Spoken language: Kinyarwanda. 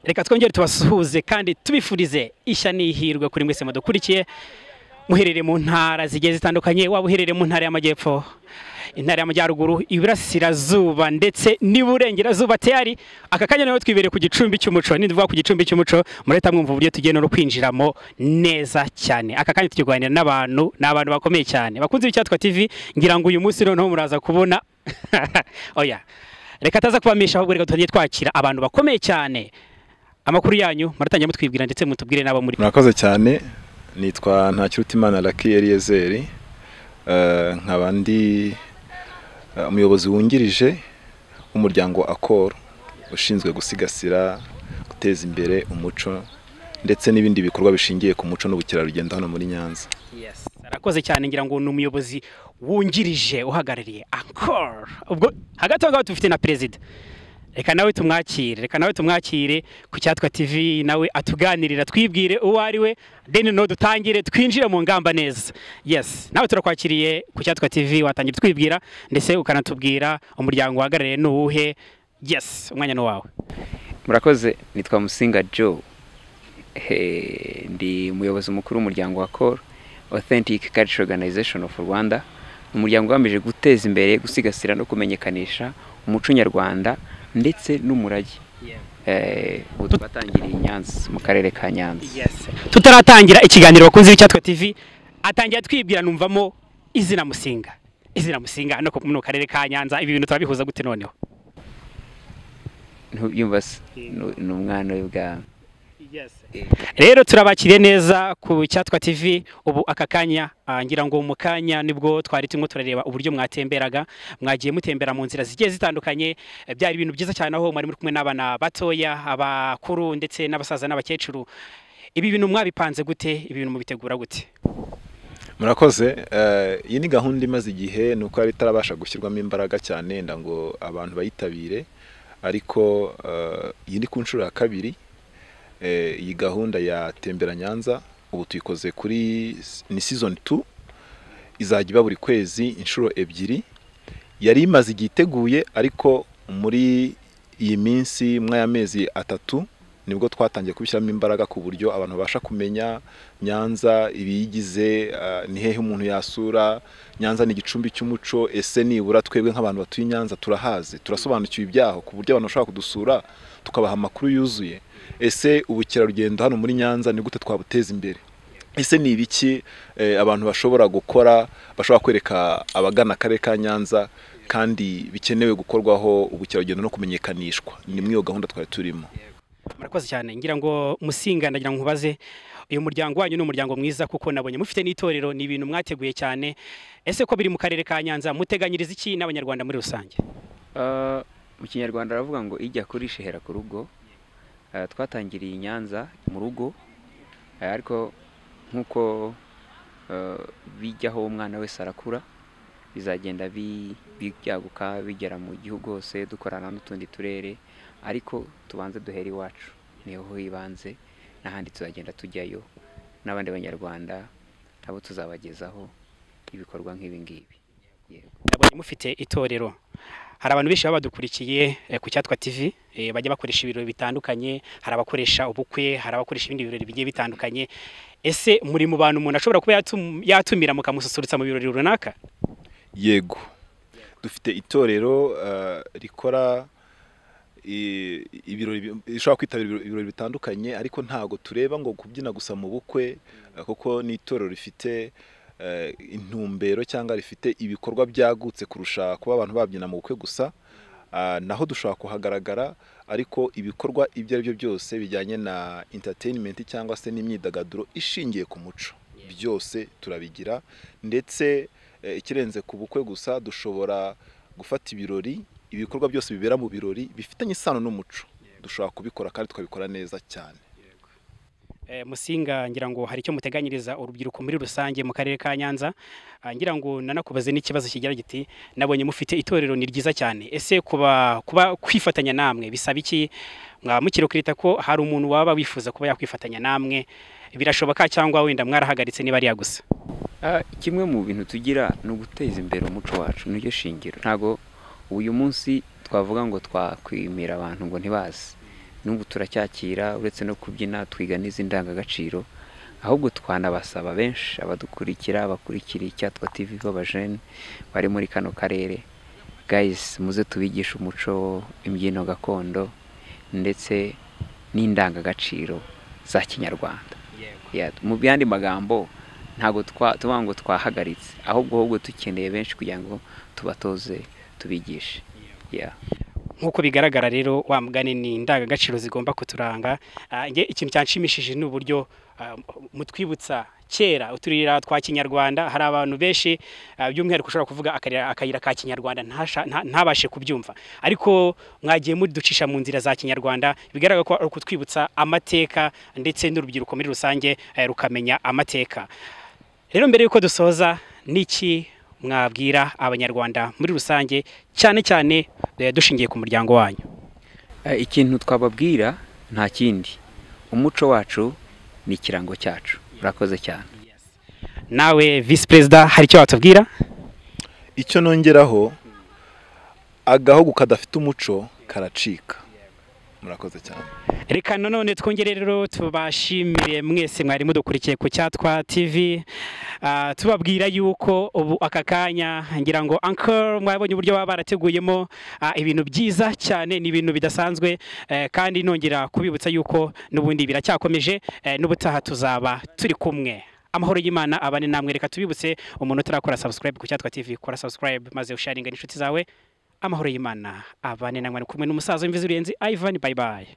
reka twongere tubasuhuze kandi tubifurize ishya n'ihirwe kuri mwese mudukurikiye muherere mu ntara zigiye zitandukanye, waba uherere mu ntara y'amajyepfo, intara y'amajyaruguru, iburasirazuba ndetse n'iburengerazuba. Tayari aka kanya nawe twibereye ku gicumbi cy'umuco. Nindivuga ku gicumbi cy'umuco mureta mwumva uburyo tugenda no kwinjiramo neza cyane. Aka kanya tukiganira n'abantu bakomeye cyane bakunze icyatwa TV. Ngira ngo uyu munsi noneho muraza kubona oya, reka taza kubamisha ahubwo reka tujye twakira abantu bakomeye cyane. Amakuru yanyu muratangira mutwibwira ndetse mutubwire nabo muri. Murakoze cyane. Nitwa Ntakirutimana Lucky Eliezer, nkabandi umuyobozi wungirije w'umuryango Akor ushinzwe gusigasira guteza imbere umuco ndetse n'ibindi bikorwa bishingiye ku muco n'ubukerarugendo hano muri Nyanza. Yes, arakoze cyane. Ngira ngo ni umuyobozi wungirije uhagarariye Akor. Ubwo hagati aho tufite na president. Reka nawe tumwakire ku Cyatwa TV, nawe atuganirira twibwire uwo ari we, then no dutangire twinjire mu ngamba neza. Yes, nawe turakwakiriye ku Cyatwa TV, watangira twibwira ndetse ukanatubwira umuryango wahagarariye n'uwuhe. Yes, umwanya no wawe. Murakoze. Nitwa Musinga Joe, ndi umuyobozi mukuru w'umuryango wa Kor Authentic Cultural Organization of Rwanda. Umuryango ugamije guteza imbere, gusigasira no kumenyekanisha umuco nyarwanda ndetse n'umurage. Twatangiriye Nyanza mu karere ka Nyanza. Yes, tutaratangira ikiganiro bakunze Cyatwa TV, atangira twibwira numvamo izina Musinga no mu karere ka Nyanza. Ibi bintu turabihuza gute noneho? Yumva n'umwana w'ibwa. Yes. Rero turabakiriye neza ku Cyatwa TV. Ubu aka kanya ngira ngo mu kanya nibwo twari turimo turareba uburyo mwatemberaga, mwagiye mutembera mu nzira zigiye zitandukanye. Byari ibintu byiza cyane aho mwari muri kumwe n'abana batoya, abakuru ndetse n'abasaza n'abakecuru. Ibi bintu mwabipanze gute? Ibi bintu mubitegura gute? Murakoze. Iyi ni gahunda imaze igihe, nuko ari tarabasha gushyirwamo imbaraga cyane ngo abantu bayitabire, ariko iyi ni ku nshuro ya kabiri. Iyi gahunda ya Tembera Nyanza ubu tuyikoze kuri ni season 2, izajya iba buri kwezi inshuro ebyiri. Yari imaze igiteguye, ariko muri iyi minsi y'amezi 3 nibwo twatangiye kubishyiramo imbaraga ku buryo abantu babasha kumenya Nyanza ibiyigize, ni hehe umuntu yasura. Nyanza ni igicumbi cy'umuco, ese nibura twebwe nk'abantu batuye Nyanza turahazi, turasobanukiwe ibyaho ku buryo abantu bashaka kudusura tukabaha amakuru yuzuye. Ese ubukerarugendo hano muri Nyanza ni gute twabuteza imbere? Ese ni ibiki abantu bashobora gukora, bashobora kwereka abagana akarere ka Nyanza kandi bikenewe gukorwaho ubukerarugendo no kumenyekanishwa? Ni muri iyo gahunda twari turimo. Murakoze cyane. Ngira ngo Musinga, ndagira ngo nkubaze, uyu muryango wanyu ni umuryango mwiza kuko nabonye mufite n'itorero, ni ibintu mwateguye cyane. Ese ko biri mu karere ka Nyanza muteganyiriza iki n'abanyarwanda muri rusange? Mu Kinyarwanda aravuga ngo ijya kurisha hera ku rugo. Twatangiriye Nyanza mu rugo, ariko nkuko bijyaho umwana wese arakura, bizagenda bijyaguka bigera mu gihugu hose, dukorana n'utundi turere, ariko tubanze duhera iwacu, niho hibanze, n'ahandi tuzagenda tujyayo n'abandi banyarwanda abo tuzabagezaho ibikorwa nk'ibi ngibi. Nabonye mufite itorero. Hari abantu benshi badukurikiye ku Cyatwa TV, bajya bakoresha ibirori bitandukanye, hari abakoresha ubukwe, hari abakoresha ibindi birori bigiye bitandukanye. Ese muri mu bantu umuntu ashobora kuba yatumira mukamususurutsa mu birori runaka? Yego, dufite itorero rikora ibirori, ishobora kwitabira ibirori bitandukanye, ariko ntago tureba ngo kubyina gusa mu bukwe, kuko ni itorero rifite intumbero cyangwa rifite ibikorwa byagutse kurusha kuba abantu babyina mu bukwe gusa. Naho dushobora kuhagaragara, ariko ibikorwa ibyo ari byo byose bijyanye na entertainment cyangwa se n'imyidagaduro ishingiye ku muco, byose turabigira. Ndetse ikirenze ku bukwe gusa, dushobora gufata ibirori, ibikorwa byose bibera mu birori bifitanye isano n'umuco, dushobora kubikora kandi tukabikora neza cyane. Musinga, ngira ngo hari icyo muteganyiriza urubyiruko muri rusange mu karere ka Nyanza. Ngira ngo nanakubaze n'ikibazo kigira giti, nabonye mufite itorero ni ryiza cyane. Ese kuba kwifatanya namwe bisaba iki? Mwamukiro kwita ko hari umuntu waba wifuza kuba yakwifatanya namwe, birashoboka cyangwa wenda mwarahagaritse niba ari ya gusa? Kimwe mu bintu tugira no guteza imbere umuco wacu, n'iryo shingiro. Ntago uyu munsi twavuga ngo twakwimira abantu ngo ntibazi. n'ubu turacyakira uretse no kubyina twiga n'izindi ndangagaciro ahubwo twanabasaba benshi abadukurikira abakurikira Cyangwa TV b'abajene bari muri kano karere guys muze tubigisha umuco imbyino gakondo ndetse n'indangagaciro za kinyarwanda mu byandi magambo ntago tuvuga ngo twahagaritse ahubwo tukeneye benshi kugira ngo tubatoze tubigishe nk'uko bigaragara rero wa mugani ni indangagaciro zigomba kuturanga ikintu cyanshimishije n'uburyo mutwibutsa kera uturira twa kinyarwanda hari abantu benshi by'umwihariko ushobora kuvuga akayira ka kinyarwanda ntabashe kubyumva ariko mwagiye muducisha mu nzira za kinyarwanda bigaragara ko ari kutwibutsa amateka ndetse n'urubyiruko muri rusange rukamenya amateka rero mbere yuko dusoza niki mwabwira abanyarwanda muri rusange cyane cyane dushingiye ku muryango wanyu ikintu twababwira nta kindi umuco wacu ni ikirango cyacu urakoze cyane nawe vice president hari icyo watubwira icyo nongeraho agahugu kadafite umuco karacika murakoze cyane reka none twongere rero tubashimire mwese mwari mudukurikiye ku Cyangwa TV tubabwira yuko ubu aka kanya ngira ngo uncle mwabonye uburyo baba barateguyemo ibintu byiza cyane ni ibintu bidasanzwe kandi nongera kubibutsa yuko n'ubundi biracyakomeje n'ubutaha tuzaba turi kumwe amahoro y'Imana abane namwe reka tubibutse umuntu utarakora subscribe ku Cyangwa TV kora subscribe maze usharinga n'inshuti zawe amahoro y'Imana abane namwe kumwe n'umusaza w'imvizi urenze Ivan bye bye